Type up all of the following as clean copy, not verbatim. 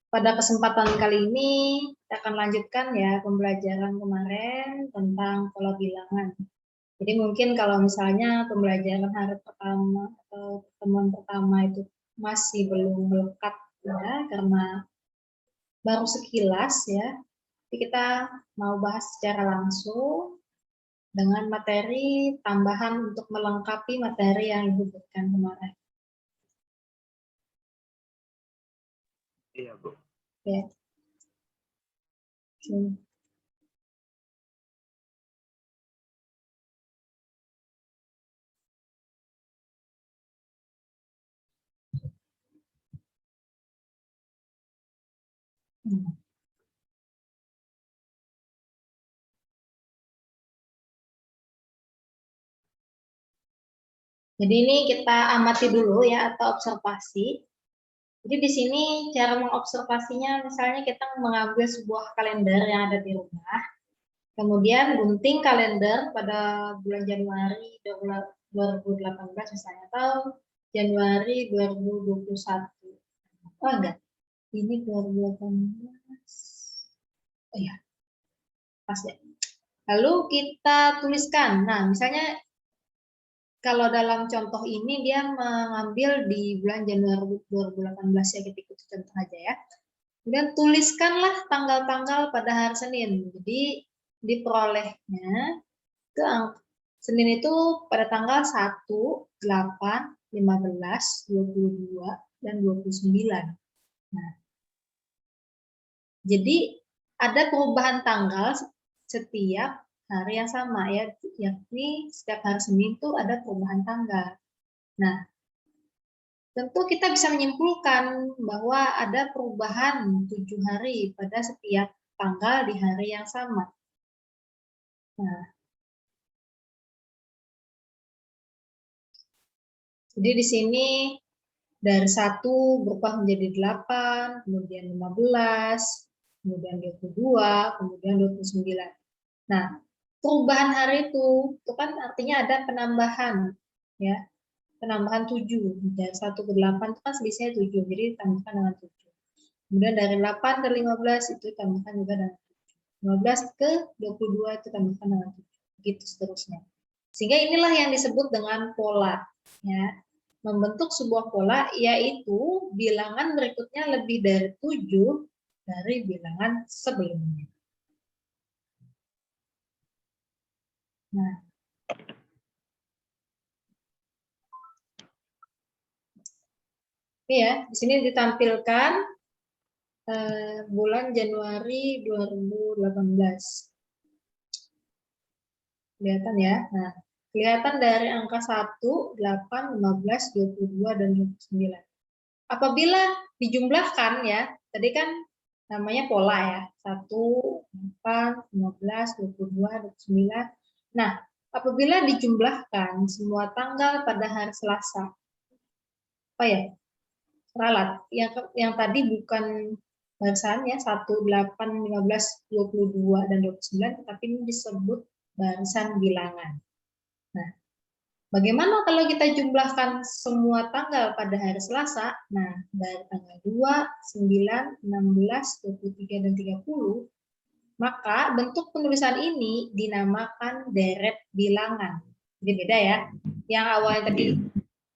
Pada kesempatan kali ini kita akan lanjutkan ya pembelajaran kemarin tentang pola bilangan. Jadi mungkin kalau misalnya pembelajaran hari pertama atau pertemuan pertama itu masih belum melekat ya karena baru sekilas ya. Jadi kita mau bahas secara langsung dengan materi tambahan untuk melengkapi materi yang Ibu berikan kemarin. Iya, Bu. Ya. Oke. Jadi ini kita amati dulu ya atau observasi. Jadi di sini cara mengobservasinya misalnya kita mengambil sebuah kalender yang ada di rumah, kemudian gunting kalender pada bulan Januari 2018 misalnya atau Januari 2021. Oh enggak, ini 2018. Oh ya, pas ya. Lalu kita tuliskan. Nah, misalnya kalau dalam contoh ini dia mengambil di bulan Januari 2018 ya, kita ikuti contoh aja ya. Kemudian tuliskanlah tanggal-tanggal pada hari Senin. Jadi diperolehnya itu Senin itu pada tanggal 1, 8, 15, 22, dan 29. Nah, jadi ada perubahan tanggal setiap hari yang sama ya, yakni setiap hari Senin itu ada perubahan tanggal. Nah, tentu kita bisa menyimpulkan bahwa ada perubahan 7 hari pada setiap tanggal di hari yang sama. Nah, jadi di sini dari 1 berubah menjadi 8, kemudian 15, kemudian 22, kemudian 29. Nah, perubahan hari itu kan artinya ada penambahan, ya, penambahan 7. Dari 1 ke 8 itu kan selisihnya 7, jadi ditambahkan dengan 7. Kemudian dari 8 ke 15 itu tambahkan juga dengan 7. 15 ke 22 itu tambahkan dengan 7. Begitu seterusnya. Sehingga inilah yang disebut dengan pola. Ya. Membentuk sebuah pola yaitu bilangan berikutnya lebih dari 7 dari bilangan sebelumnya. Nah, ini ya, di sini ditampilkan bulan Januari 2018. Kelihatan ya. Nah, kelihatan dari angka 1, 8, 15, 22, dan 29. Apabila dijumlahkan ya, tadi kan namanya pola ya, 1, 8, 15, 22, 29. Nah, apabila dijumlahkan semua tanggal pada hari Selasa, apa ya, ralat, yang tadi bukan barisannya 1, 8, 15, 22, dan 29, tetapi ini disebut barisan bilangan. Nah, bagaimana kalau kita jumlahkan semua tanggal pada hari Selasa? Nah, dari tanggal 2, 9, 16, 23, dan 30, maka bentuk penulisan ini dinamakan deret bilangan. Jadi beda ya. Yang awalnya tadi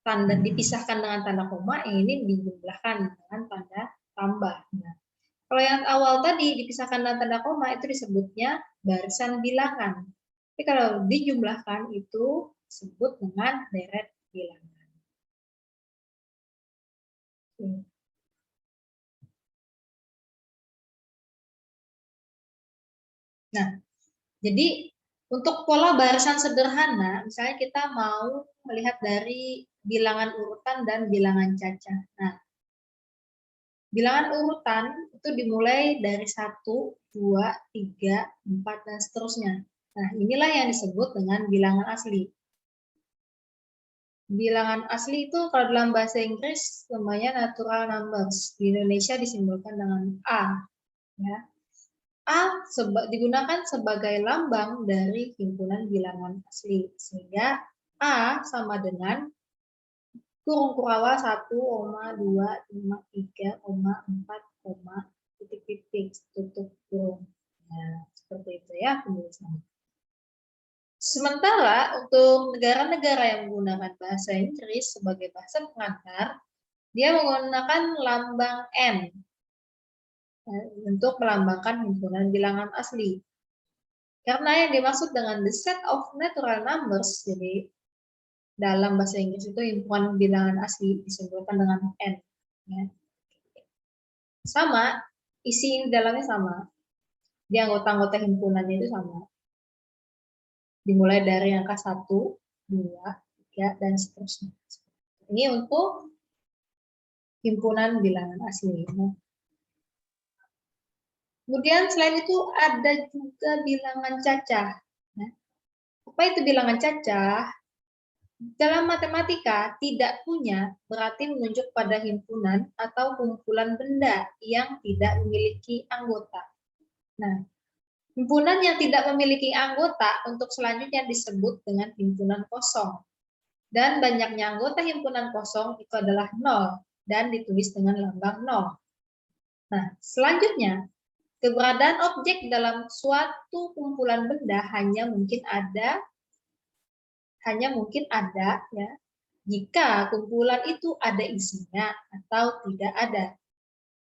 tanda dipisahkan dengan tanda koma, ini dijumlahkan dengan tanda tambah. Nah, kalau yang awal tadi dipisahkan dengan tanda koma, itu disebutnya barisan bilangan. Tapi kalau dijumlahkan itu disebut dengan deret bilangan. Nah, jadi untuk pola barisan sederhana, misalnya kita mau melihat dari bilangan urutan dan bilangan cacah. Nah, bilangan urutan itu dimulai dari 1, 2, 3, 4, dan seterusnya. Nah, inilah yang disebut dengan bilangan asli. Bilangan asli itu kalau dalam bahasa Inggris namanya natural numbers. Di Indonesia disimbolkan dengan A. Ya. A digunakan sebagai lambang dari himpunan bilangan asli. Sehingga A sama dengan kurung kurawal 1, 2, 5, 3, 4, gaya penulisan. Sementara untuk negara-negara yang menggunakan bahasa Inggris sebagai bahasa pengantar, dia menggunakan lambang N untuk melambangkan himpunan bilangan asli. Karena yang dimaksud dengan the set of natural numbers, jadi dalam bahasa Inggris itu himpunan bilangan asli disebutkan dengan N. Ya. Sama, isi dalamnya sama. Di anggota-anggota himpunannya itu sama. Dimulai dari angka 1, 2, 3, dan seterusnya. Ini untuk himpunan bilangan asli. Kemudian selain itu ada juga bilangan cacah. Apa itu bilangan cacah? Dalam matematika, tidak punya berarti menunjuk pada himpunan atau kumpulan benda yang tidak memiliki anggota. Nah, himpunan yang tidak memiliki anggota untuk selanjutnya disebut dengan himpunan kosong. Dan banyaknya anggota himpunan kosong itu adalah 0 dan ditulis dengan lambang 0. Nah, selanjutnya, keberadaan objek dalam suatu kumpulan benda hanya mungkin ada ya jika kumpulan itu ada isinya atau tidak ada.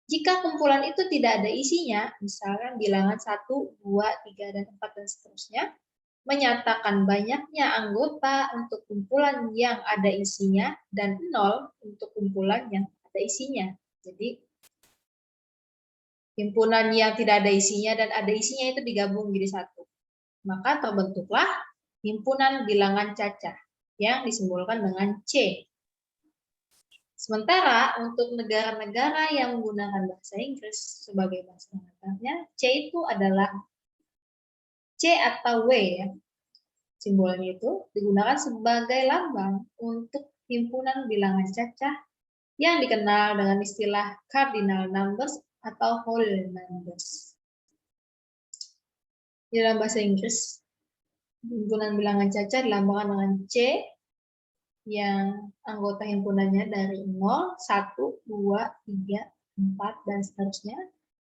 Jika kumpulan itu tidak ada isinya, misalkan bilangan 1, 2, 3, dan 4, dan seterusnya, menyatakan banyaknya anggota untuk kumpulan yang ada isinya dan 0 untuk kumpulan yang ada isinya. Jadi, himpunan yang tidak ada isinya dan ada isinya itu digabung jadi satu. Maka terbentuklah himpunan bilangan cacah yang disimbolkan dengan C. Sementara untuk negara-negara yang menggunakan bahasa Inggris sebagai bahasa pengantarnya, C itu adalah C atau W ya. Simbolnya itu digunakan sebagai lambang untuk himpunan bilangan cacah yang dikenal dengan istilah cardinal numbers atau whole numbers. Di dalam bahasa Inggris, himpunan bilangan cacah dilambangkan dengan C yang anggota himpunannya dari 0, 1, 2, 3, 4, dan seterusnya.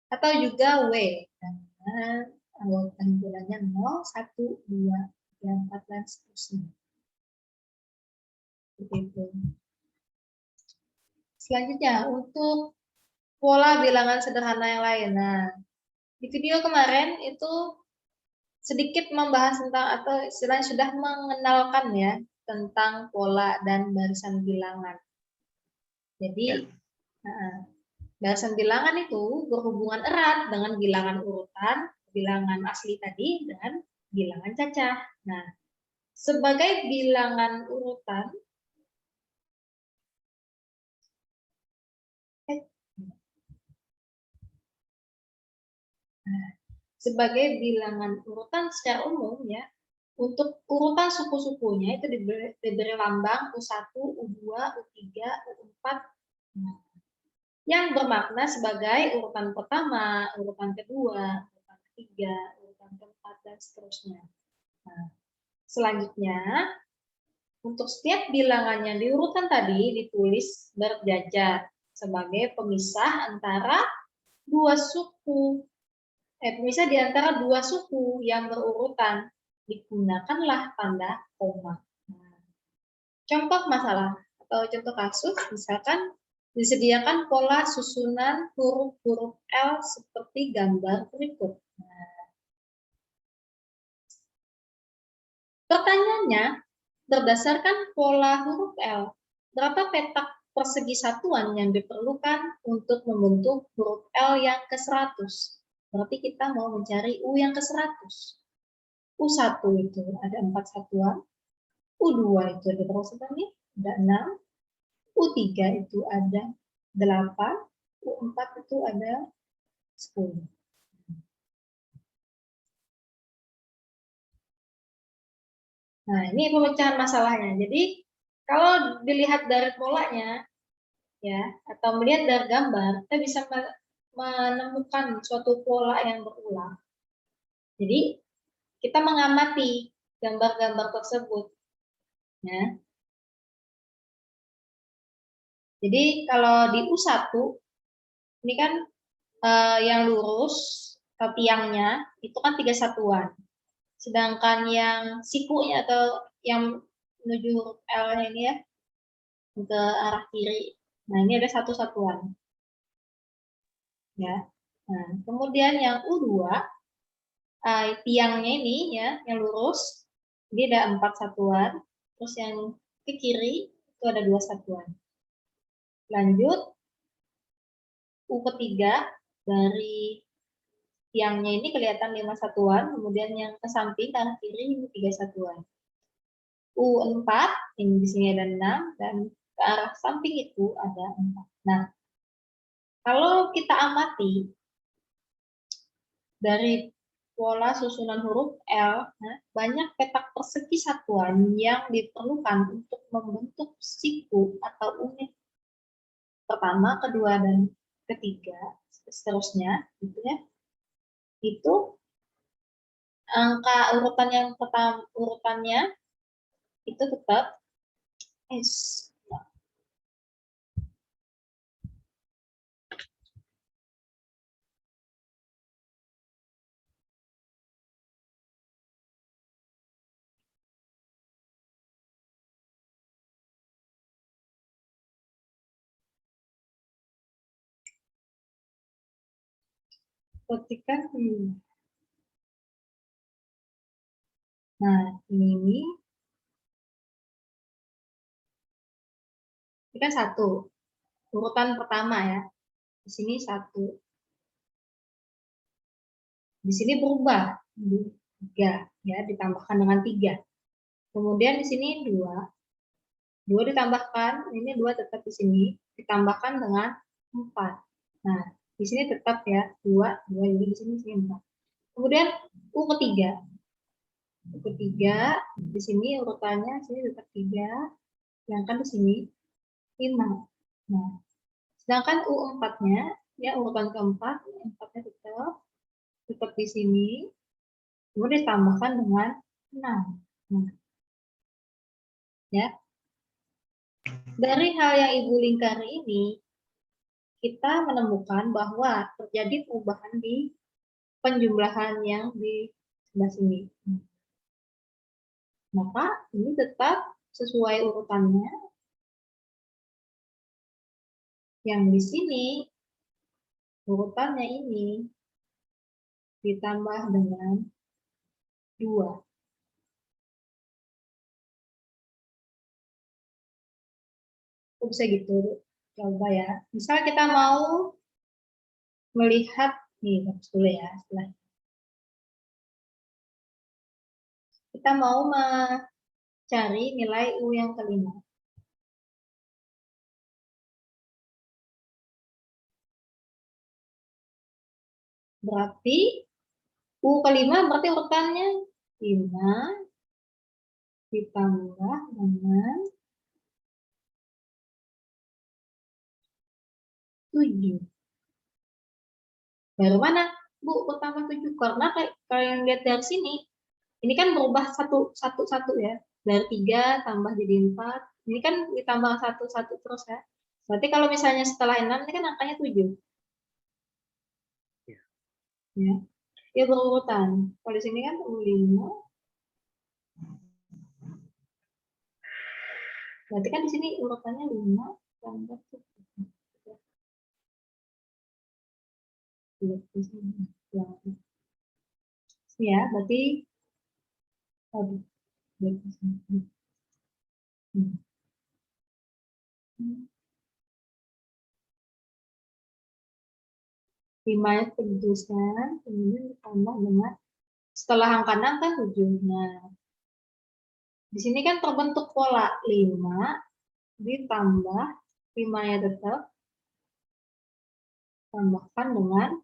Atau juga W, karena anggota himpunannya 0, 1, 2, 3, 4, dan seterusnya. Begitu. Selanjutnya, untuk pola bilangan sederhana yang lain. Nah, di video kemarin itu sedikit membahas tentang atau istilahnya sudah mengenalkan ya tentang pola dan barisan bilangan. Jadi, barisan bilangan itu berhubungan erat dengan bilangan urutan, bilangan asli tadi, dan bilangan cacah. Nah, sebagai bilangan urutan, sebagai bilangan urutan secara umum ya, untuk urutan suku-sukunya itu diberi lambang U1, U2, U3, U4, yang bermakna sebagai urutan pertama, urutan kedua, urutan ketiga, urutan keempat, dan seterusnya. Nah, selanjutnya, untuk setiap bilangan yang di urutan tadi ditulis berjajar sebagai pemisah antara dua suku. Pemisah di antara dua suku yang berurutan, digunakanlah tanda koma. Nah, contoh masalah atau contoh kasus, misalkan disediakan pola susunan huruf-huruf L seperti gambar berikut. Nah, pertanyaannya, berdasarkan pola huruf L, berapa petak persegi satuan yang diperlukan untuk membentuk huruf L yang ke-100? Berarti kita mau mencari U yang ke-100. U1 itu ada 4 satuan, U2 itu ada berapa satuan nih? Ada 6, U3 itu ada 8, U4 itu ada 10. Nah, ini pemecahan masalahnya. Jadi, kalau dilihat dari polanya, ya, atau melihat dari gambar, kita bisa menemukan suatu pola yang berulang. Jadi, kita mengamati gambar-gambar tersebut. Ya. Jadi, kalau di U1, ini kan yang lurus, tiangnya itu kan 3 satuan. Sedangkan yang sikunya atau yang menuju huruf L ini ya, ke arah kiri. Nah, ini ada 1 satuan. Ya. Nah, kemudian yang U2, tiangnya ini ya, yang lurus, ini ada 4 satuan. Terus yang ke kiri itu ada 2 satuan. Lanjut, U ketiga dari tiangnya ini kelihatan 5 satuan, kemudian yang ke samping kanan kiri ini 3 satuan. U4, ini di sini ada 6, dan ke arah samping itu ada 4. Nah, kalau kita amati dari pola susunan huruf L, nah, banyak petak persegi satuan yang diperlukan untuk membentuk siku atau unit pertama, kedua, dan ketiga, seterusnya, gitu ya. Itu angka urutan yang pertama, urutannya itu tetap S. Ketika nah ini kan satu urutan pertama ya, di sini 1, di sini berubah 3 ya, ditambahkan dengan 3, kemudian di sini 2 ditambahkan, ini 2 tetap di sini, ditambahkan dengan 4. Nah, di sini tetap ya 2 jadi di sini 4. Kemudian U ketiga, di sini urutannya sini tetap 3, sedangkan di sini 5. Nah, sedangkan U4-nya ya urutan keempat, 4-nya tetap di sini, kemudian ditambahkan dengan 6. Nah, ya. Dari hal yang Ibu lingkari ini, kita menemukan bahwa terjadi perubahan di penjumlahan yang di sebelah sini. Maka ini tetap sesuai urutannya. Yang di sini, urutannya ini ditambah dengan 2. Bisa gitu, coba ya. Misal kita mau melihat, nih, hapus dulu ya. Setelah kita mau mencari nilai U yang kelima. Berarti U kelima berarti urutannya 5 ditambah dengan 7. Baru mana? Bu, pertama 7. Karena kalau yang lihat dari sini, ini kan berubah satu ya. Dari 3 tambah jadi 4. Ini kan ditambah 1 terus ya. Berarti kalau misalnya setelah 6, ini kan angkanya 7. Ya. Ya berurutan. Kalau di sini kan 5. Berarti kan di sini urutannya 5 tambah 7. Ya, berarti 5 tulisan, kemudian ditambah dengan setelah angka 6 kan 7. Nah, di sini kan terbentuk pola 5 ditambah 5 ya tetap tambahkan dengan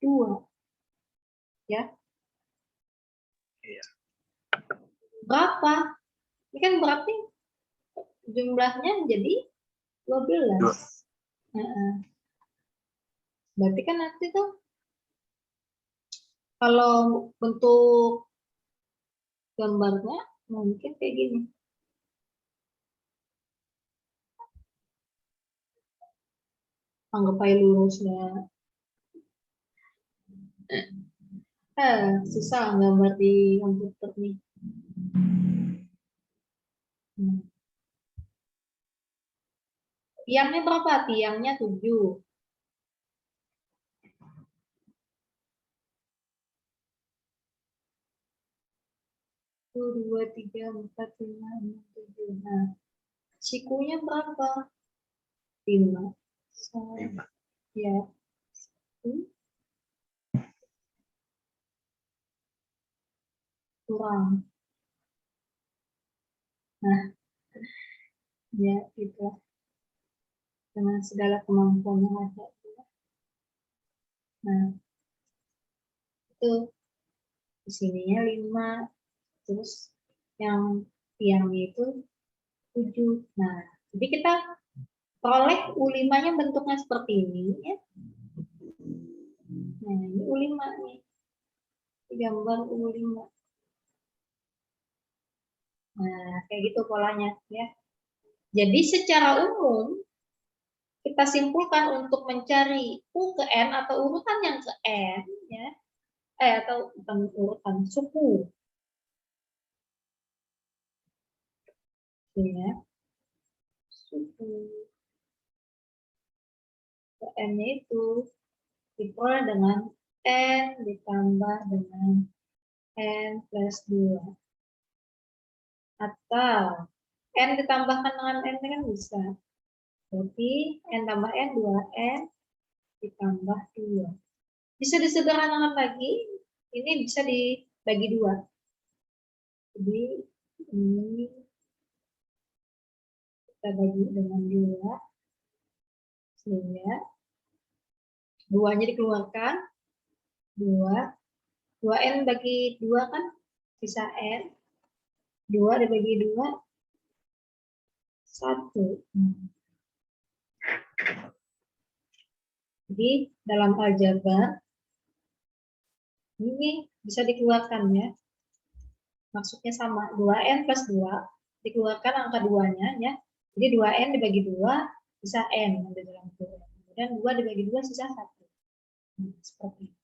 2. Ya. Iya. Berapa? Ini kan berarti jumlahnya jadi 12. Berarti kan nanti tuh kalau bentuk gambarnya mungkin kayak gini. Anggap aja lurus ya. Susah gambar di komputer nih. Tiangnya berapa? Tiangnya 7. 2, 3, 4, 5, 6, 7. Nah, sikunya berapa? 5. 5. Ya. Kurang. Nah, ya itu dengan segala kemampuan yang ada. Nah, itu di sininya 5, terus yang tiangnya itu 7. Nah, jadi kita peroleh U5-nya bentuknya seperti ini ya. Nah, ini U5 nih. Gambar U5. Nah, kayak gitu polanya ya. Jadi secara umum kita simpulkan untuk mencari U ke N atau urutan yang ke N ya. Atau bukan urutan, suku. Ya. Suku. Ke N-nya itu diperoleh dengan N ditambah dengan N plus 2. Atau N ditambahkan dengan N kan bisa. Berarti N tambah N, 2N ditambah 2. Bisa disederhanakan lagi, ini bisa dibagi 2. Jadi ini kita bagi dengan 2, sehingga 2-nya dikeluarkan, 2N bagi 2 kan bisa N, 2 dibagi 2, 1. Jadi dalam aljabar ini bisa dikeluarkan ya. Maksudnya sama, 2N plus 2 dikeluarkan angka 2-nya ya. Jadi 2N dibagi 2 bisa N di dalam kurung. Kemudian 2 dibagi 2 sisa 1. Seperti itu.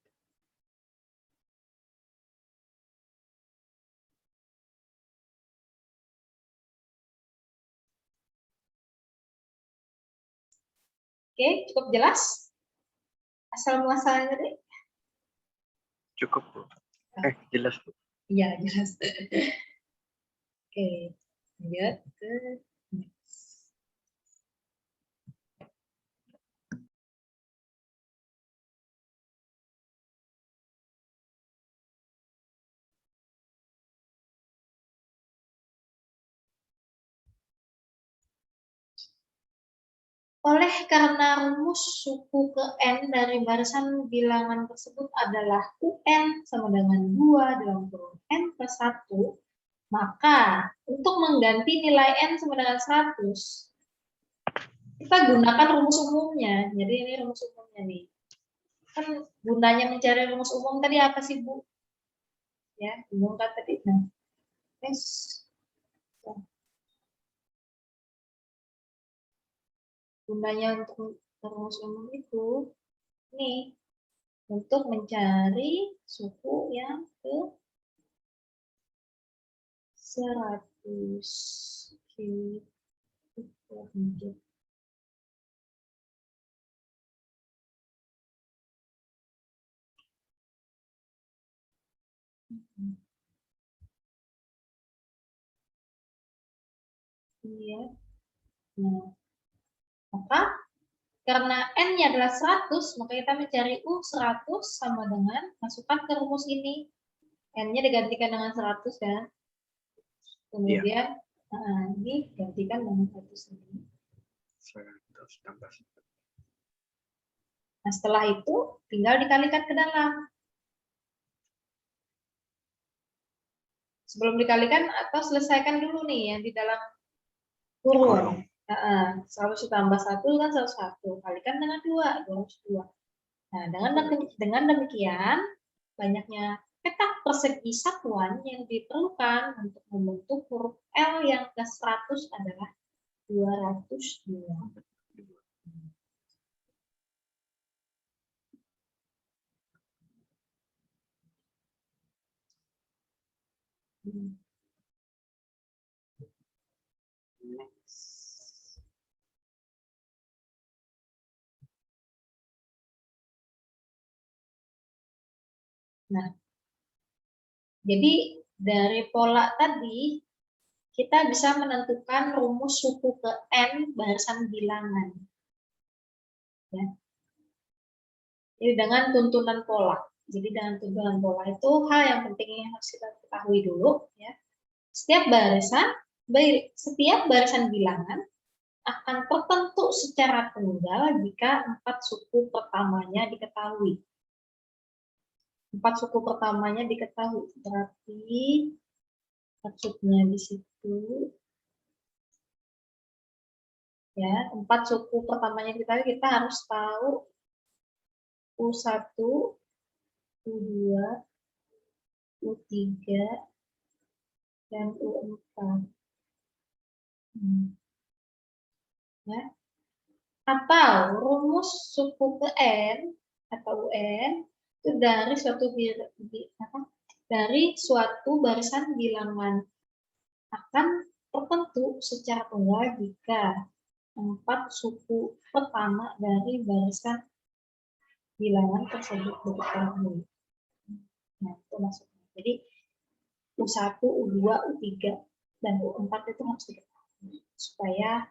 Oke, cukup jelas? Asal muasalnya deh. Cukup, Bu. Jelas, Bu. Iya, jelas. Oke, lanjut ke next. Oleh karena rumus suku ke N dari barisan bilangan tersebut adalah UN sama dengan 2 dalam kurung N plus 1, maka untuk mengganti nilai N sama dengan 100, kita gunakan rumus umumnya. Jadi ini rumus umumnya nih. Kan gunanya mencari rumus umum tadi apa sih, Bu? Ya, umum kan tadi. Nah, yes. Gunanya untuk rumus umum itu nih, untuk mencari suku yang ke 100. Oke. Iya. Nah, maka karena N-nya adalah 100, maka kita mencari U 100 sama dengan masukkan ke rumus ini. N-nya digantikan dengan 100 kan. Kemudian ini gantikan dengan 100 ini. 100 tambah 1. Nah, setelah itu tinggal dikalikan ke dalam. Sebelum dikalikan atau selesaikan dulu nih yang di dalam kurung. 100 tambah 1 kan 101. Kalikan dengan 2, 202. Nah, dengan demikian, banyaknya petak persegi satuan yang diperlukan untuk membentuk huruf L yang ke 100 adalah 202. Next. Nah, jadi dari pola tadi kita bisa menentukan rumus suku ke N barisan bilangan. Ya. Jadi dengan tuntunan pola. Jadi dengan tuntunan pola itu hal yang penting yang harus kita ketahui dulu. Ya. Setiap barisan bilangan akan tertentu secara tunggal jika 4 suku pertamanya diketahui. 4 suku pertamanya diketahui. Berarti maksudnya di situ ya, 4 suku pertamanya kita harus tahu U1, U2, U3, dan U4. Ya. Atau rumus suku ke N atau UN itu dari suatu barisan bilangan akan tertentu secara tunggal jika 4 suku pertama dari barisan bilangan tersebut diketahui. Nah, itu maksudnya. Jadi U1, U2, U3, dan U4 itu harus diketahui supaya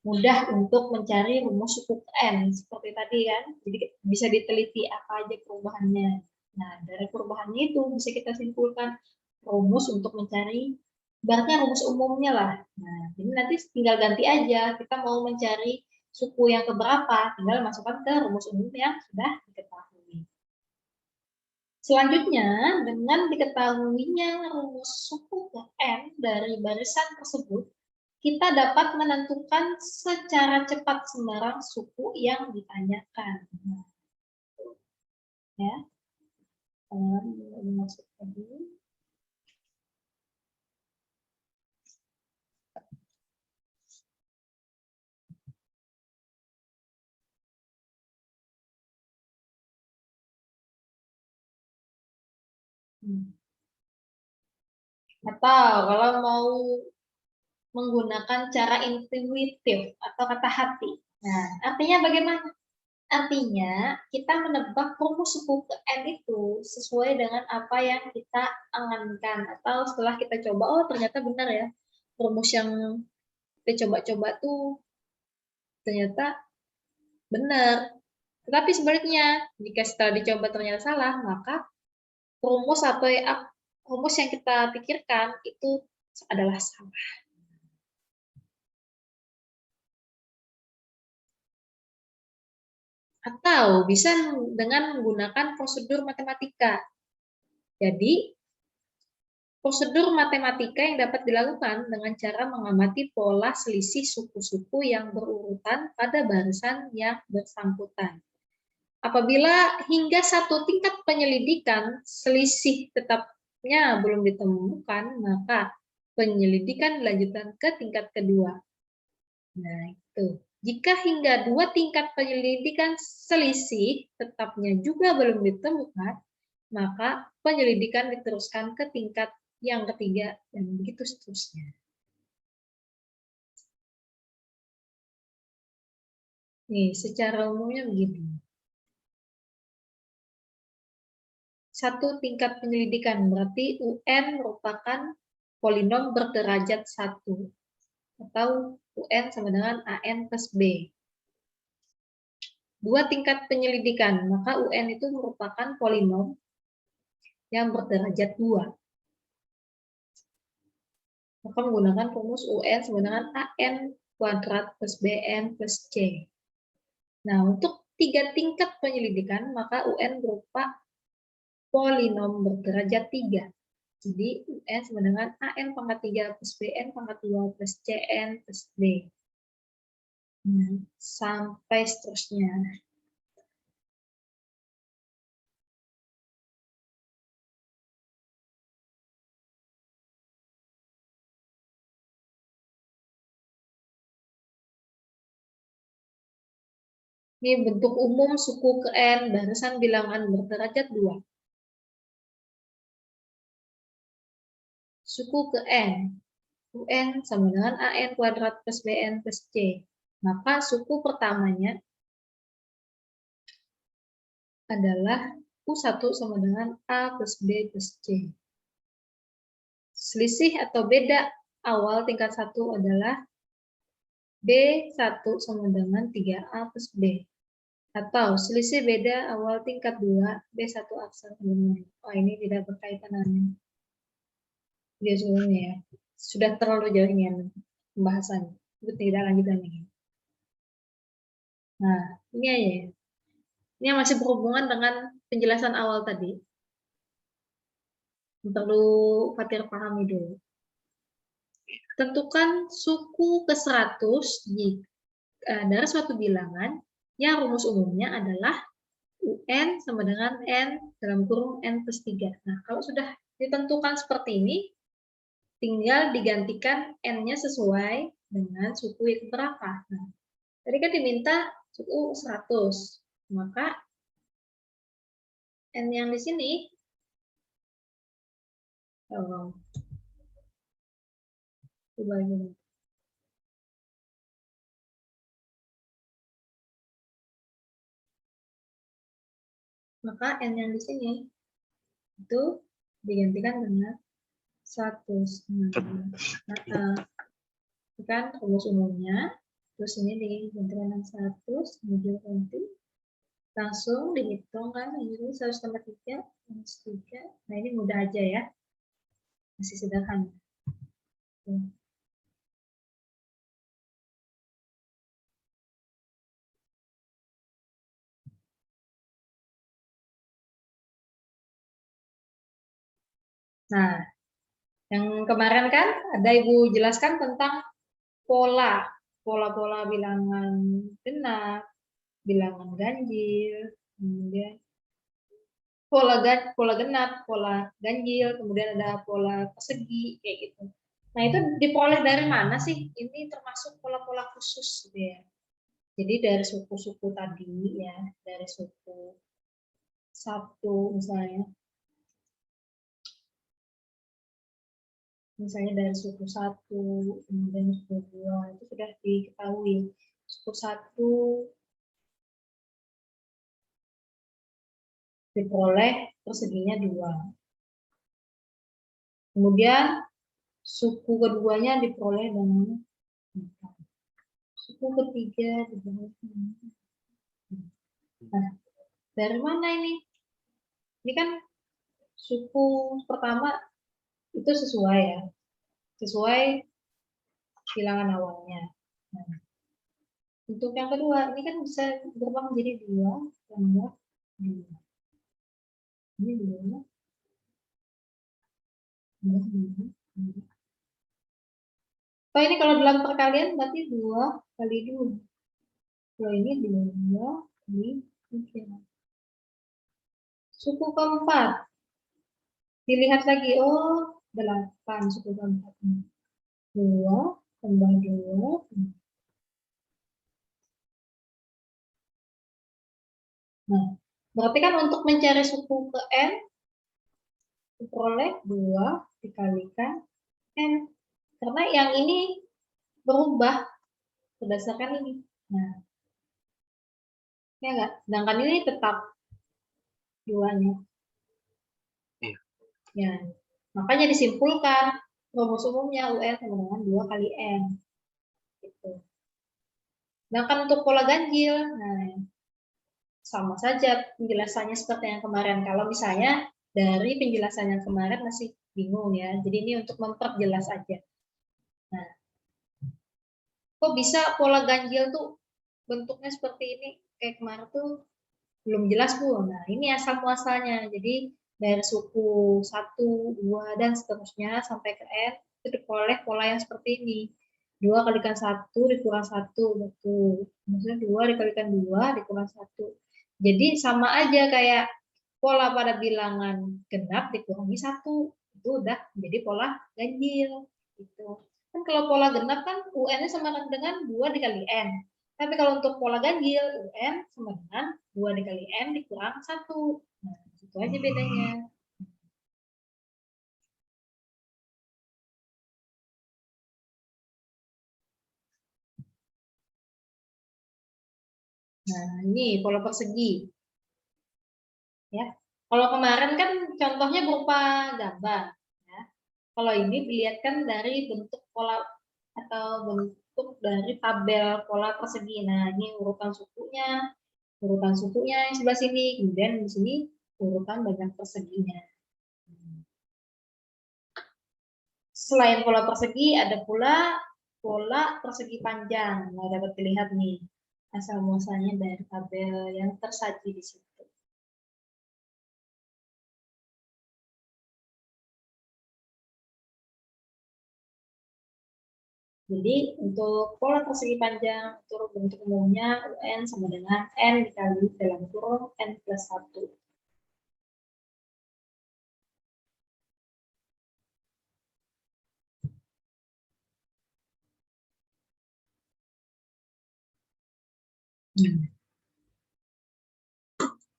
mudah untuk mencari rumus suku N seperti tadi kan. Jadi bisa diteliti apa aja perubahannya. Nah, dari perubahannya itu bisa kita simpulkan rumus untuk mencari ibaratnya rumus umumnya lah. Nah, jadi nanti tinggal ganti aja kita mau mencari suku yang keberapa, tinggal masukkan ke rumus umum yang sudah diketahui. Selanjutnya, dengan diketahuinya rumus suku ke N dari barisan tersebut, kita dapat menentukan secara cepat sembarang suku yang ditanyakan. Ya, masuk tadi. Atau kalau mau menggunakan cara intuitif atau kata hati. Nah, artinya bagaimana? Artinya, kita menebak rumus suku ke N itu sesuai dengan apa yang kita angankan. Atau setelah kita coba, oh ternyata benar ya, rumus yang kita coba-coba tuh ternyata benar. Tetapi sebaliknya, jika setelah dicoba ternyata salah, maka rumus atau rumus yang kita pikirkan itu adalah salah. Atau bisa dengan menggunakan prosedur matematika. Jadi, prosedur matematika yang dapat dilakukan dengan cara mengamati pola selisih suku-suku yang berurutan pada barisan yang bersangkutan. Apabila hingga satu tingkat penyelidikan selisih tetapnya belum ditemukan, maka penyelidikan dilanjutkan ke tingkat kedua. Nah, itu. Jika hingga 2 tingkat penyelidikan selisih tetapnya juga belum ditemukan, maka penyelidikan diteruskan ke tingkat yang ketiga, dan begitu seterusnya. Nih, secara umumnya begini. 1 tingkat penyelidikan, berarti UN merupakan polinom berderajat 1. Atau UN sama dengan AN plus B. 2 tingkat penyelidikan, maka UN itu merupakan polinom yang berderajat 2. Maka menggunakan rumus UN sama dengan AN kuadrat plus BN plus C. Nah, untuk 3 tingkat penyelidikan, maka UN berupa polinom berderajat 3. Jadi, UN sama dengan AN pangkat 3 plus BN pangkat 2 plus CN plus D. Nah, sampai seterusnya. Ini bentuk umum suku ke N, barisan bilangan berderajat 2. suku ke N. UN sama dengan AN kuadrat plus BN plus C. Maka suku pertamanya adalah U1 sama dengan A plus B plus C. Selisih atau beda awal tingkat 1 adalah B1 sama dengan 3A plus B. Atau selisih beda awal tingkat 2, B1 aksen dengan. Oh, ini tidak berkaitan dengan video sebelumnya ya. Sudah terlalu jauh ini pembahasannya. Itu tidak lanjutan ini. Nah, ini aja ya. Ini yang masih berhubungan dengan penjelasan awal tadi. Perlu Fatir pahami dulu. Tentukan suku ke 100 dari suatu bilangan yang rumus umumnya adalah UN sama dengan N dalam kurung N plus 3. Nah, kalau sudah ditentukan seperti ini, tinggal digantikan N-nya sesuai dengan suku itu berapa. Nah, tadi kan diminta suku 100. Maka N yang di sini, coba ini. Maka N yang di sini itu digantikan dengan 100. Nah, kan rumus umumnya, terus ini digantikan dengan 100, kemudian nanti langsung dihitung kan, ini 100 tambah 3, minus 3. Nah, ini mudah aja ya, masih sederhana. Nah, yang kemarin kan ada Ibu jelaskan tentang pola-pola bilangan genap, bilangan ganjil, kemudian pola genap, pola ganjil, kemudian ada pola persegi kayak gitu. Nah, itu diperoleh dari mana sih? Ini termasuk pola-pola khusus gitu ya. Jadi dari suku-suku tadi ya, dari suku 1 misalnya. Misalnya dari suku 1, kemudian suku 2, itu sudah diketahui. Suku 1 diperoleh perseginya 2. Kemudian suku keduanya diperoleh dengan 4. Suku ketiga diperoleh dengan 4. Nah, dari mana ini? Ini kan suku pertama itu sesuai ya. Sesuai bilangan awalnya. Nah, untuk yang kedua, ini kan bisa berubah menjadi 2 tambah 2. Ini 2. Oh, ini kalau dalam perkalian berarti 2 kali 2. Kalau ini 2 kali 3. Suku keempat. Dilihat lagi, oh 8 suku keempat. 2 tambah 2. Nah, berarti kan untuk mencari suku ke N, diperoleh 2 dikalikan N. Karena yang ini berubah berdasarkan ini. Nah, ya enggak? Sedangkan ini tetap 2-nya. Iya. Ya, makanya disimpulkan rumus umumnya UN sama dengan 2 kali N. Gitu. Sedangkan untuk pola ganjil, nah, sama saja penjelasannya seperti yang kemarin. Kalau misalnya dari penjelasan yang kemarin masih bingung ya, jadi ini untuk memperjelas aja. Nah, kok bisa pola ganjil tuh bentuknya seperti ini? Kayak kemarin tuh belum jelas Bu. Nah, ini asal muasalnya. Jadi dari suku 1, 2 dan seterusnya sampai ke N itu diperoleh pola yang seperti ini. 2 kalikan 1 dikurang 1, betul. Maksudnya 2 dikalikan 2 dikurang 1. Jadi sama aja kayak pola pada bilangan genap dikurangi 1. Itu udah menjadi pola ganjil. Gitu. Kan kalau pola genap kan UN-nya sama dengan 2 dikali N. Tapi kalau untuk pola ganjil, UN sama dengan 2 dikali N dikurang 1. Nah, itu aja bedanya. Nah, ini pola persegi. Ya. Kalau kemarin kan contohnya berupa gambar. Ya. Kalau ini dilihatkan dari bentuk pola atau bentuk dari tabel pola persegi. Nah, ini urutan sukunya yang sebelah sini, kemudian di sini urutan banyak perseginya. Selain pola persegi, ada pula pola persegi panjang. Nah, dapat dilihat nih asal muasalnya dari tabel yang tersaji di situ. Jadi untuk pola persegi panjang itu bentuk umumnya UN sama dengan N dikali dalam kurung N plus 1.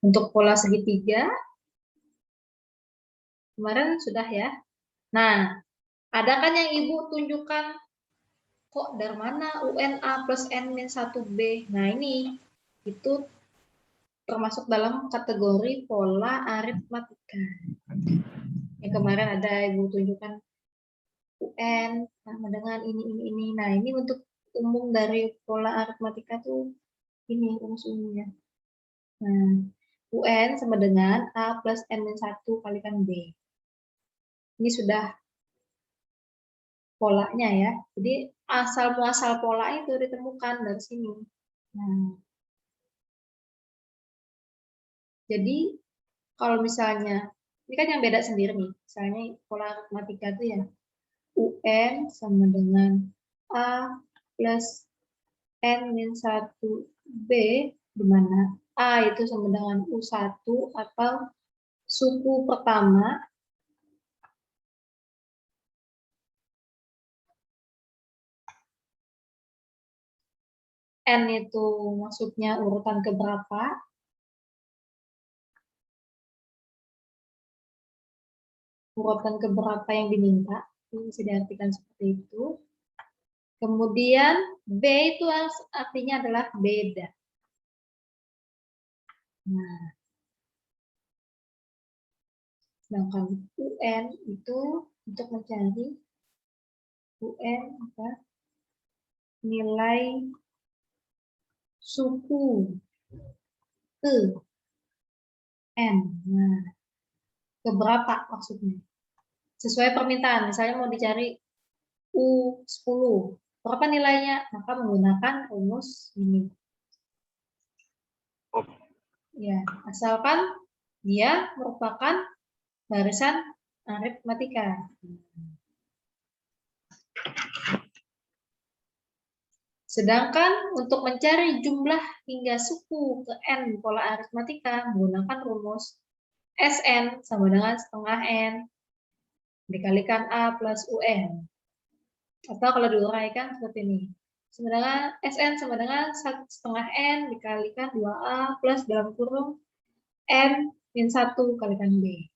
Untuk pola segitiga, kemarin sudah ya. Nah, ada kan yang Ibu tunjukkan, kok dari mana UNA plus N min 1B? Nah, ini itu termasuk dalam kategori pola aritmatika. Yang kemarin ada Ibu tunjukkan UN sama dengan ini. Nah, ini untuk umum dari pola aritmatika tuh ini rumus umumnya. Nah, UN sama dengan A plus N-1 kalikan B. Ini sudah polanya ya. Jadi asal muasal pola itu ditemukan dari sini. Nah, jadi kalau misalnya ini kan yang beda sendiri nih. Misalnya pola aritmatika itu ya UN sama dengan A plus N-1B, di mana A itu sama dengan U1 atau suku pertama, N itu maksudnya urutan keberapa, yang diminta, ini bisa diartikan seperti itu. Kemudian B itu artinya adalah beda. Nah, sedangkan UN itu untuk mencari UN apa? Nilai suku ke N. Nah, keberapa maksudnya? Sesuai permintaan, misalnya mau dicari U10. Berapa nilainya? Maka menggunakan rumus ini. Ya, asalkan dia merupakan barisan aritmatika. Sedangkan untuk mencari jumlah hingga suku ke N pola aritmatika menggunakan rumus Sn sama dengan setengah N dikalikan A plus UN. Atau kalau diuraikan seperti ini. Sebenarnya Sn sama dengan setengah N dikalikan 2A plus dalam kurung N min 1 kalikan B.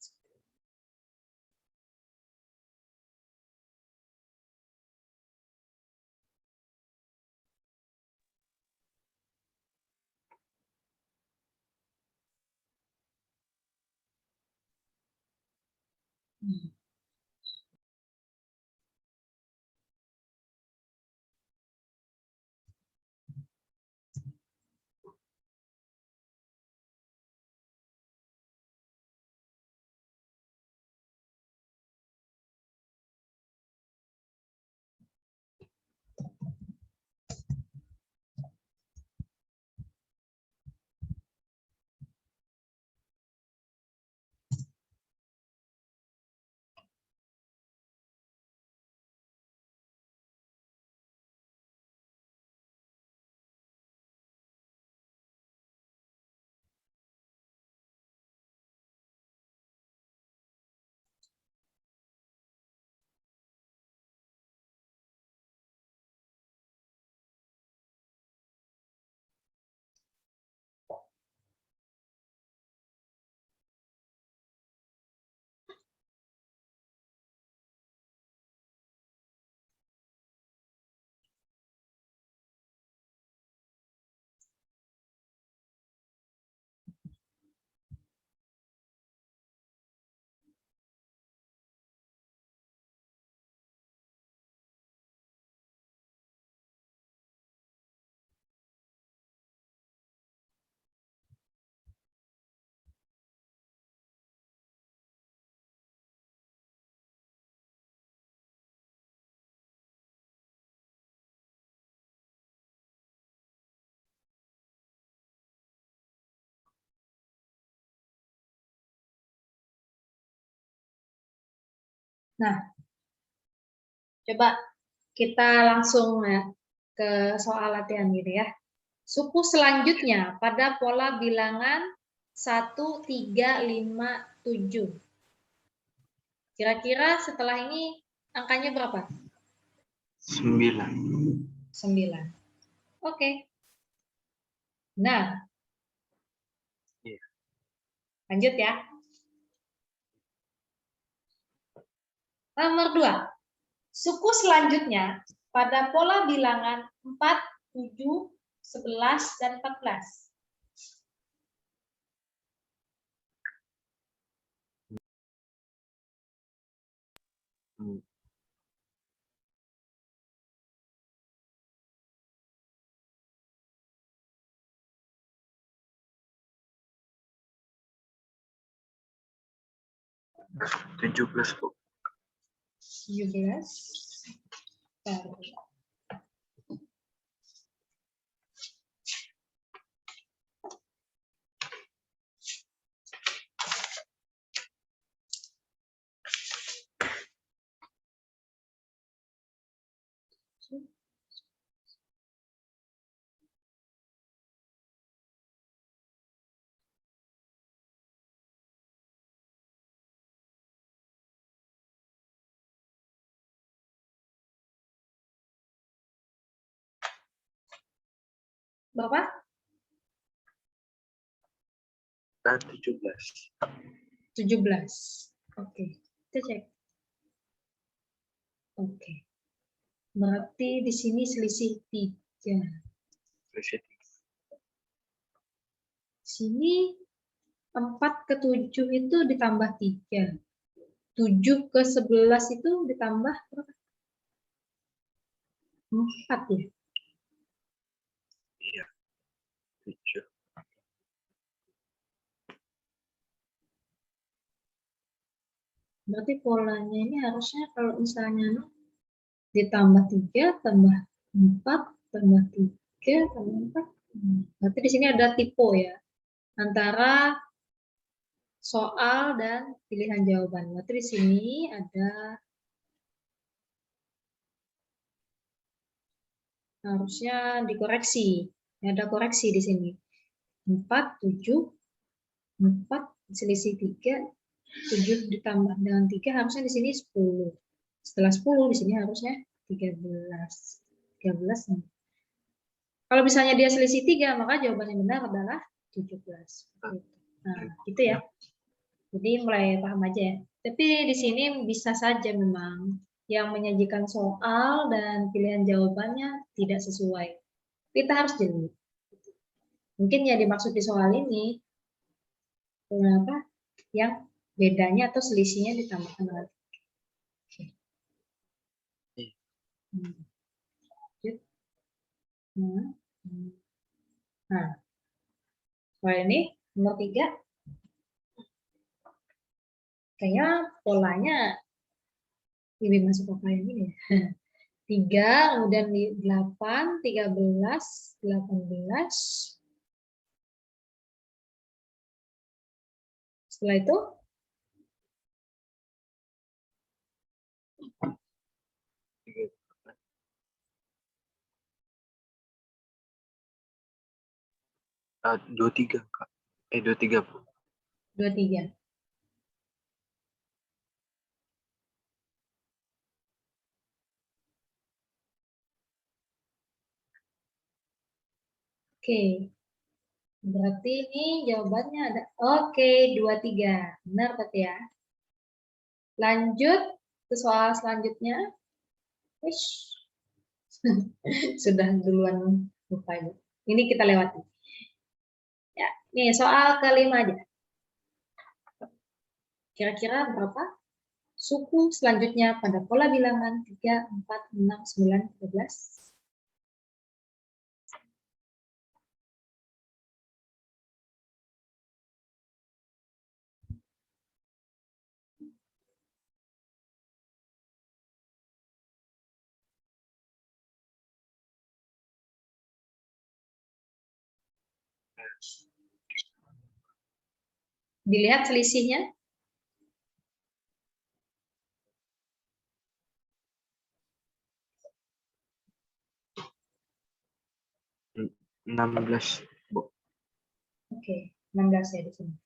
Nah, coba kita langsung ya ke soal latihan gitu ya. Suku selanjutnya pada pola bilangan 1, 3, 5, 7. Kira-kira setelah ini angkanya berapa? 9. 9. Oke. Nah, Iya. lanjut ya. Nomor 2. Suku selanjutnya pada pola bilangan 4, 7, 11, dan 14. Hmm. Tujuh belas, Bu. 17. Berapa? 17. 17. Oke, kita cek. Oke. Berarti di sini selisih 3. Selisih 3. Sini 4 ke 7 itu ditambah 3. 7 ke 11 itu ditambah berapa? 4 ya? Iya. 7. Berarti polanya ini harusnya kalau misalnya ditambah 3, tambah 4, tambah 3, tambah 4. Berarti di sini ada tipe ya. Antara soal dan pilihan jawaban. Berarti di sini ada harusnya dikoreksi. Ada koreksi di sini. 4, 7, 4, selisih 3, 7 ditambah dengan 3 harusnya di sini 10. Setelah 10 di sini harusnya 13. 13. Kalau misalnya dia selisih 3, maka jawaban yang benar adalah 17. Nah, gitu ya. Jadi mulai paham aja ya. Tapi di sini bisa saja memang yang menyajikan soal dan pilihan jawabannya tidak sesuai. Kita harus jeli. Mungkin yang dimaksud di soal ini kenapa yang bedanya atau selisihnya ditambahkan lagi. Nah, soal ini nomor 3 kayaknya polanya lebih masuk ke yang ini ya. 3, kemudian 8, 13, 18. Setelah itu 23, Kak. 23, Bu. 23. Oke. Berarti ini jawabannya ada. Oke, 23. Benar berarti ya. Lanjut ke soal selanjutnya. Wish. Sudah duluan lupa ini. Ini kita lewati. Ya, nih soal kelima aja. Kira-kira berapa suku selanjutnya pada pola bilangan 3, 4, 6, 9, 13? Dilihat selisihnya. 16, Bu. Oke, 16 ya di sini.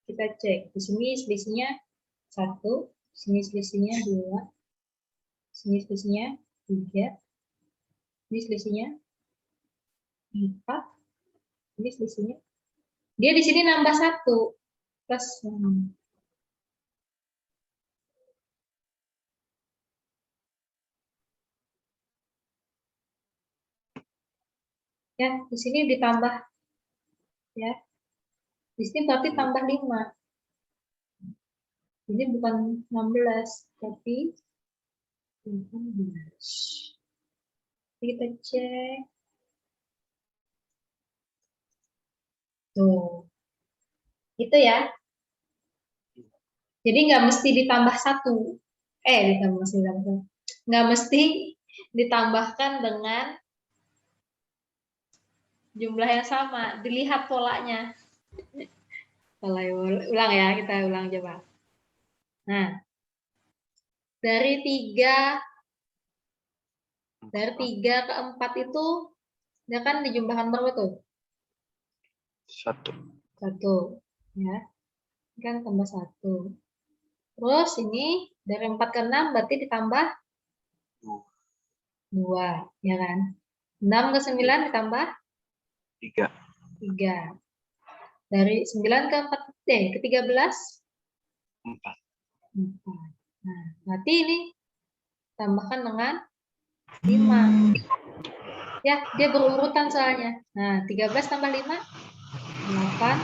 Kita cek. Di sini selisihnya 1, sini selisihnya 2, sini selisihnya 3, ini selisihnya 4, ini selisihnya. Dia di sini nambah 1 plus 6. Ya, di sini ditambah ya. Di sini berarti tambah 5. Ini bukan 16, tapi 18. Kita cek. Tuh. Gitu ya. Jadi nggak mesti ditambah 1. Nggak mesti ditambahkan dengan jumlah yang sama. Dilihat polanya. Ulang ya, kita ulang coba. Nah, dari 3 ke 4 itu dia kan dijumlahkan berapa tuh? 1. 1 ya. Ini kan tambah 1. Terus ini dari 4 ke 6 berarti ditambah 2, ya kan? 6 ke 9 ditambah 3. 3. Dari 9 ke 4 ke 13 4. 4. Nah, berarti ini tambahkan dengan 5. Ya, dia berurutan soalnya. Nah, 13 tambah 5 8.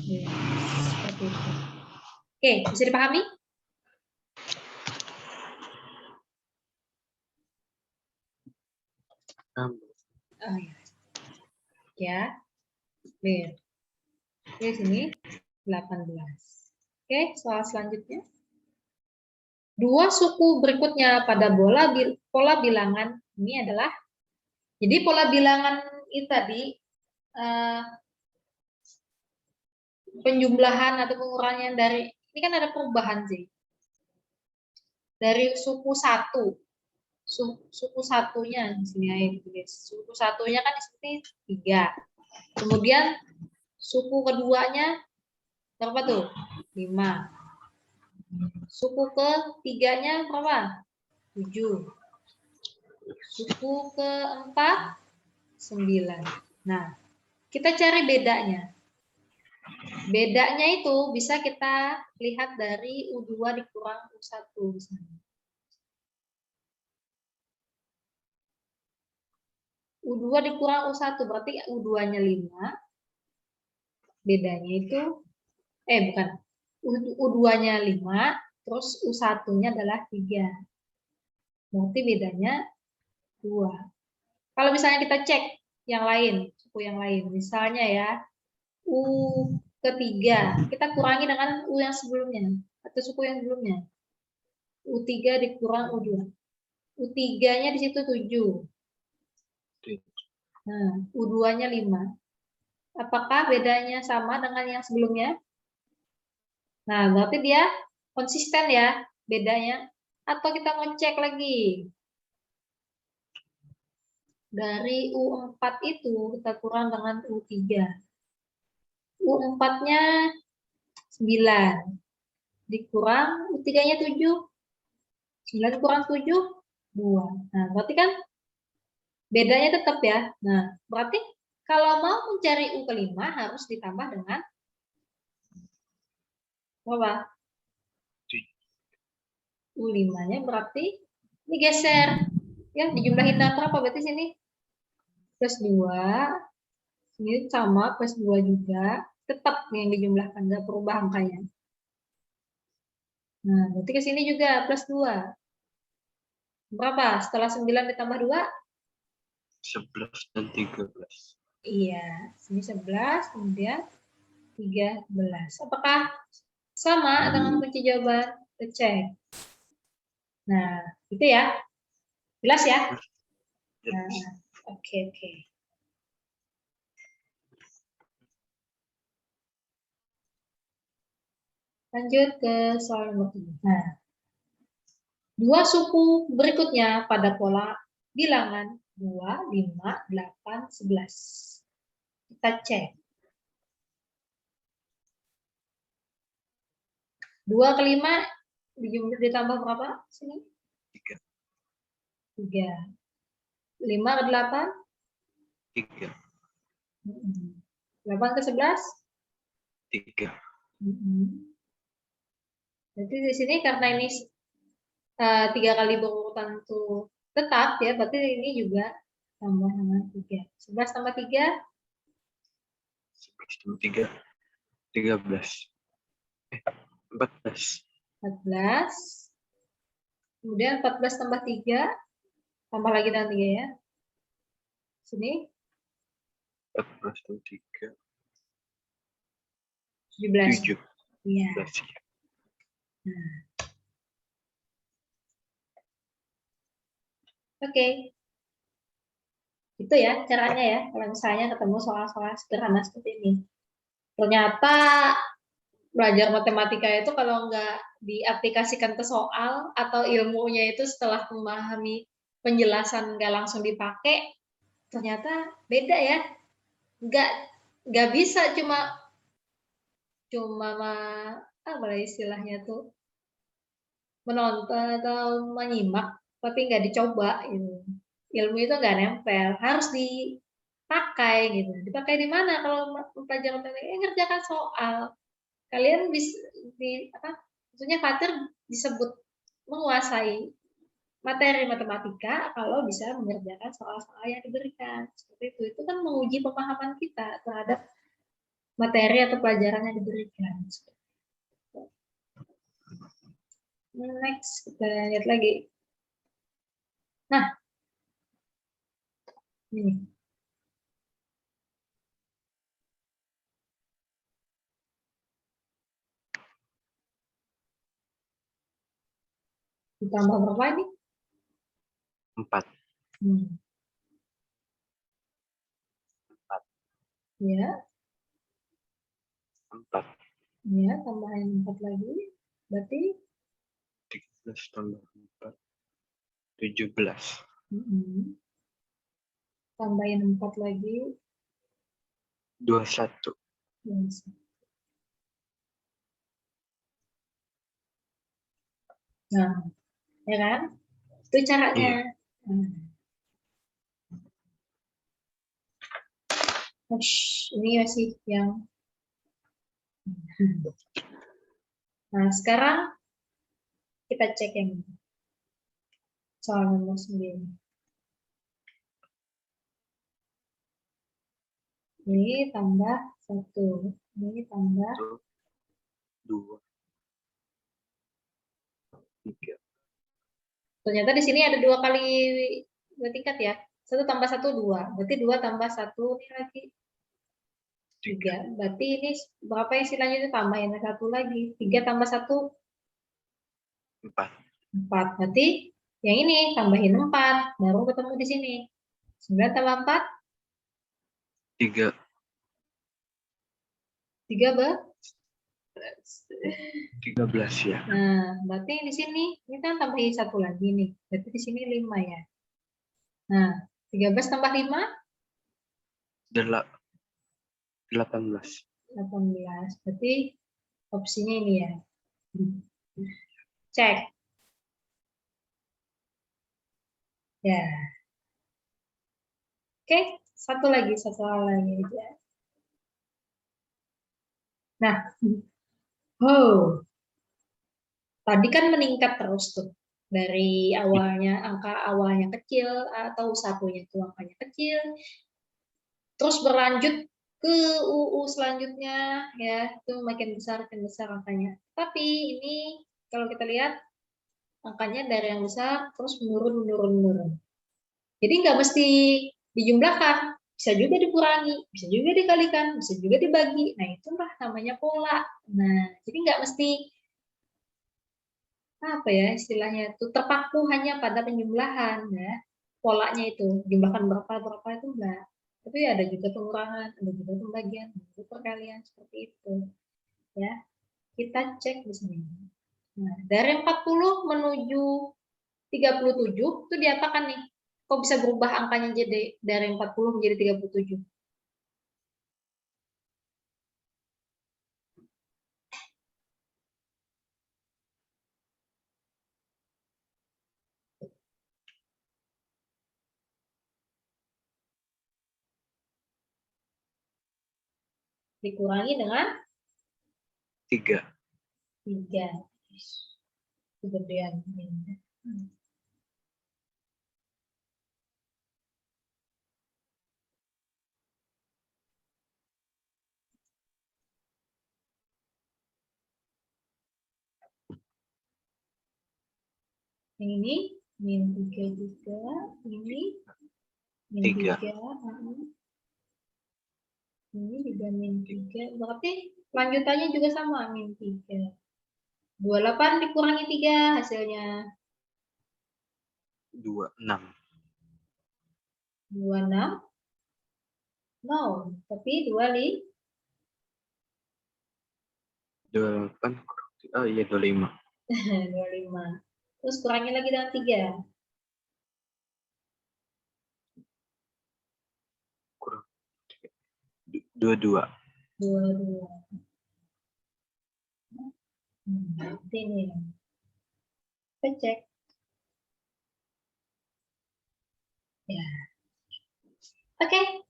Ya, seperti itu. Oke, bisa dipahami? Oh ya. Ya. Clear. Di sini 18. Oke, soal selanjutnya. Dua suku berikutnya pada pola bilangan ini adalah, jadi pola bilangan ini tadi penjumlahan atau pengurangan dari, ini kan ada perubahan sih. Dari suku 1. Suku satunya di sini aja ditulis. Suku satunya kan di sini 3. Kemudian suku keduanya berapa tuh? 5. Suku ketiganya berapa? 7. Suku keempat 9. Nah, kita cari bedanya. Bedanya itu bisa kita lihat dari U2 dikurang U1 misalnya. U2 dikurang U1 berarti U2-nya 5. Bedanya itu bukan. U2-nya 5, terus U1-nya adalah 3. Berarti bedanya 2. Kalau misalnya kita cek yang lain, suku yang lain, misalnya ya, U ketiga, kita kurangi dengan U yang sebelumnya, atau suku yang sebelumnya. U3 dikurang U2. U3-nya di situ 7. Nah, U2-nya 5. Apakah bedanya sama dengan yang sebelumnya? Nah, berarti dia konsisten ya bedanya. Atau kita mau cek lagi. Dari U4 itu kita kurang dengan U3. U4-nya 9. Dikurang U3-nya 7. 9 kurang 7, 2. Nah, berarti kan bedanya tetap ya. Nah, berarti kalau mau mencari U kelima harus ditambah dengan berapa? U5-nya berarti ini geser. Ya, dijumlahin dengan berapa berarti sini? Plus 2. Ini sama plus 2 juga. Tetap yang dijumlahkan, nggak berubah angkanya. Nah, berarti ke sini juga plus 2. Berapa? Setelah 9 ditambah 2? 11 dan 13. Iya, sini 11, kemudian 13. Apakah sama dengan kunci jawaban? Kita cek. Nah, itu ya. Jelas ya? Nah, oke. Lanjut ke soal nomor 3. Nah, dua suku berikutnya pada pola bilangan 2, 5, 8, 11. Kita cek. 2 ke 5 ditambah berapa? Sini? 3. 3. 5 ke 8? 3. 8 ke 11? 3. Jadi di sini karena ini 3 kali berurutan itu tetap ya, berarti ini juga tambah dengan 3. 11 tambah 3? 11 tambah 3. 13. 14. 14. Kemudian 14 tambah 3, tambah lagi dengan 3 ya. Sini 14 tambah 3. 17. 7. Iya. 17. Nah. Oke. Itu ya caranya ya, kalau misalnya ketemu soal-soal sederhana seperti ini. Ternyata belajar matematika itu kalau nggak diaplikasikan ke soal atau ilmunya itu setelah memahami penjelasan nggak langsung dipakai, ternyata beda ya. Nggak bisa cuma apa istilahnya tuh menonton atau menyimak tapi nggak dicoba gitu. Ilmu itu nggak nempel, harus dipakai gitu. Dipakai di mana kalau pelajaran matematika? Ngerjakan soal. Kalian bisa maksudnya Fatir disebut menguasai materi matematika kalau bisa mengerjakan soal-soal yang diberikan. Seperti itu kan menguji pemahaman kita terhadap materi atau pelajaran yang diberikan. Next, kita lihat lagi. Nah, ini. Ditambah berapa ini? 4. 4. Ya. 4. Ya, tambahin 4 lagi. Berarti 13 tambah 4. 17. Tambahin 4 lagi. 21. Yes. Nah, ya kan? Itu caranya. Iya. Ini masih yang. Nah, sekarang kita cek yang ini. Soal nomor 9. Ini tambah 1. Ini tambah 2. 3. Ternyata di sini ada 2 kali tingkat ya. 1 tambah 1, 2. Berarti 2 tambah 1 ini lagi 3. Berarti ini berapa yang selanjutnya? Tambahin 1 lagi. 3 tambah 1? 4. 4. Berarti yang ini tambahin 4. Baru ketemu di sini. 9 tambah 4? 3. 3 ber? 13 ya. Nah, berarti di sini ini kan tambahin 1 lagi nih. Berarti di sini 5 ya. Nah, 13 tambah 5? 18. 18. Berarti opsinya ini ya. Cek. Ya. Oke, satu hal lagi ya. Nah, tadi kan meningkat terus tuh. Dari angka awalnya kecil atau satunya itu angkanya kecil. Terus berlanjut ke UU selanjutnya ya, itu makin besar angkanya. Tapi ini kalau kita lihat angkanya dari yang besar terus menurun. Jadi nggak mesti dijumlahkan, bisa juga dikurangi, bisa juga dikalikan, bisa juga dibagi. Nah, itulah namanya pola. Nah, jadi nggak mesti apa ya istilahnya itu terpaku hanya pada penjumlahan ya. Polanya itu jumlahkan berapa itu enggak. Tapi ada juga pengurangan, ada juga pembagian, ada juga perkalian seperti itu. Ya. Kita cek di sini. Nah, dari 40 menuju 37 itu diapakan nih? kok bisa berubah angkanya jadi dari 40 menjadi 37? Dikurangi dengan 3. 3. Kegedean. Yang ini min 3 juga, ini min 3. Tiga. Ini juga min 3, berarti lanjutannya juga sama, min 3. 28 dikurangi 3 hasilnya 26. 26. No, tapi 25. 28 oh iya 25. 25. Terus kurangi lagi dengan 3. Kurang 22. 22. Ini. Kita cek. Ya. Oke.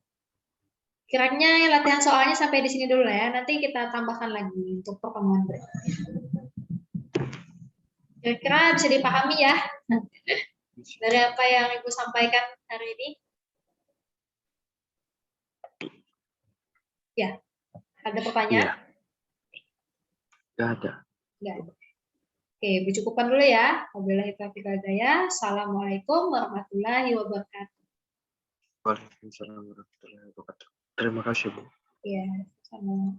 Kiranya latihan soalnya sampai di sini dulu ya. Nanti kita tambahkan lagi untuk pertemuan berikutnya. Kira-kira bisa dipahami ya dari apa yang Ibu sampaikan hari ini? Ya. Ada pertanyaan? Iya. Nggak ada. Nggak ada. Oke, bercukupan dulu ya. Wabillahi taufiq wal hidayah. Assalamualaikum warahmatullahi wabarakatuh. Waalaikumsalam warahmatullahi wabarakatuh. Terima kasih, Bu. Iya, sama.